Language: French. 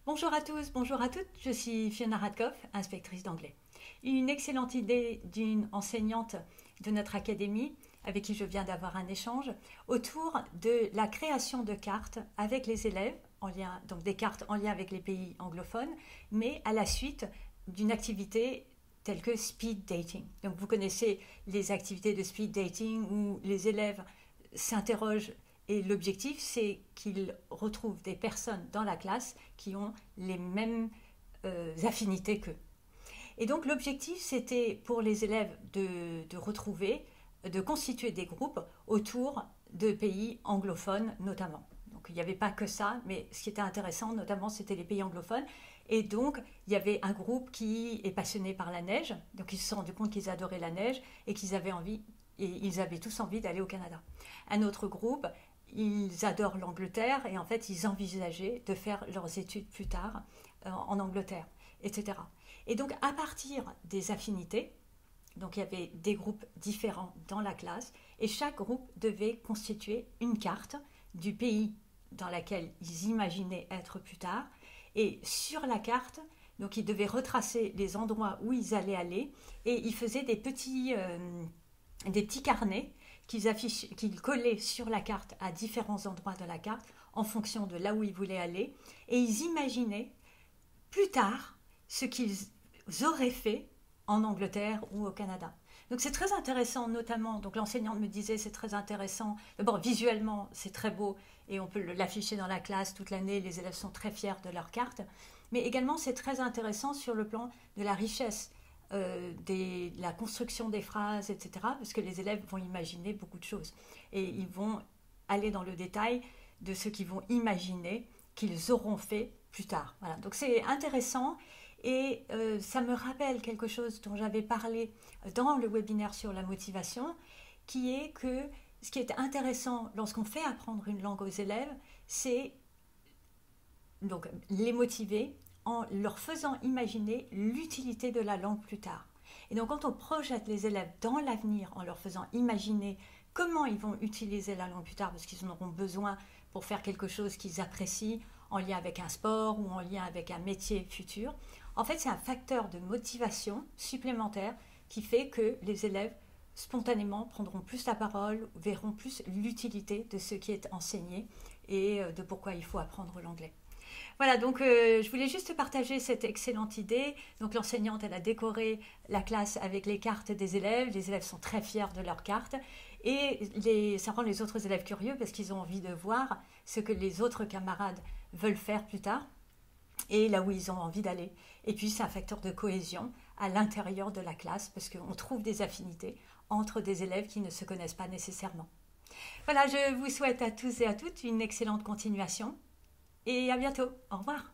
Bonjour à tous, bonjour à toutes, je suis Fiona Radkoff, inspectrice d'anglais. Une excellente idée d'une enseignante de notre académie avec qui je viens d'avoir un échange autour de la création de cartes avec les élèves, donc des cartes en lien avec les pays anglophones, mais à la suite d'une activité telle que speed dating. Donc vous connaissez les activités de speed dating où les élèves s'interrogent et l'objectif, c'est qu'ils retrouvent des personnes dans la classe qui ont les mêmes affinités qu'eux. Et donc l'objectif, c'était pour les élèves de retrouver, de constituer des groupes autour de pays anglophones notamment. Donc il n'y avait pas que ça, mais ce qui était intéressant notamment, c'était les pays anglophones. Et donc il y avait un groupe qui est passionné par la neige, donc ils se sont rendus compte qu'ils adoraient la neige et qu'ils avaient envie, et ils avaient tous envie d'aller au Canada. Un autre groupe, ils adorent l'Angleterre et en fait ils envisageaient de faire leurs études plus tard en Angleterre, etc. Et donc à partir des affinités, donc il y avait des groupes différents dans la classe et chaque groupe devait constituer une carte du pays dans lequel ils imaginaient être plus tard. Et sur la carte, donc ils devaient retracer les endroits où ils allaient aller et ils faisaient des petits carnets qu'ils collaient sur la carte à différents endroits de la carte en fonction de là où ils voulaient aller. Et ils imaginaient plus tard ce qu'ils auraient fait en Angleterre ou au Canada. Donc c'est très intéressant, notamment, donc l'enseignante me disait c'est très intéressant, d'abord visuellement c'est très beau et on peut l'afficher dans la classe toute l'année, les élèves sont très fiers de leur carte, mais également c'est très intéressant sur le plan de la richesse, la construction des phrases, etc., parce que les élèves vont imaginer beaucoup de choses et ils vont aller dans le détail de ce qu'ils vont imaginer qu'ils auront fait plus tard. Voilà. Donc c'est intéressant et ça me rappelle quelque chose dont j'avais parlé dans le webinaire sur la motivation, qui est que ce qui est intéressant lorsqu'on fait apprendre une langue aux élèves, c'est donc les motiver en leur faisant imaginer l'utilité de la langue plus tard. Et donc quand on projette les élèves dans l'avenir en leur faisant imaginer comment ils vont utiliser la langue plus tard, parce qu'ils en auront besoin pour faire quelque chose qu'ils apprécient en lien avec un sport ou en lien avec un métier futur, en fait c'est un facteur de motivation supplémentaire qui fait que les élèves spontanément prendront plus la parole, verront plus l'utilité de ce qui est enseigné et de pourquoi il faut apprendre l'anglais. Voilà, donc je voulais juste partager cette excellente idée. Donc l'enseignante, elle a décoré la classe avec les cartes des élèves. Les élèves sont très fiers de leurs cartes. Et ça rend les autres élèves curieux parce qu'ils ont envie de voir ce que les autres camarades veulent faire plus tard et là où ils ont envie d'aller. Et puis c'est un facteur de cohésion à l'intérieur de la classe parce qu'on trouve des affinités entre des élèves qui ne se connaissent pas nécessairement. Voilà, je vous souhaite à tous et à toutes une excellente continuation. Et à bientôt. Au revoir.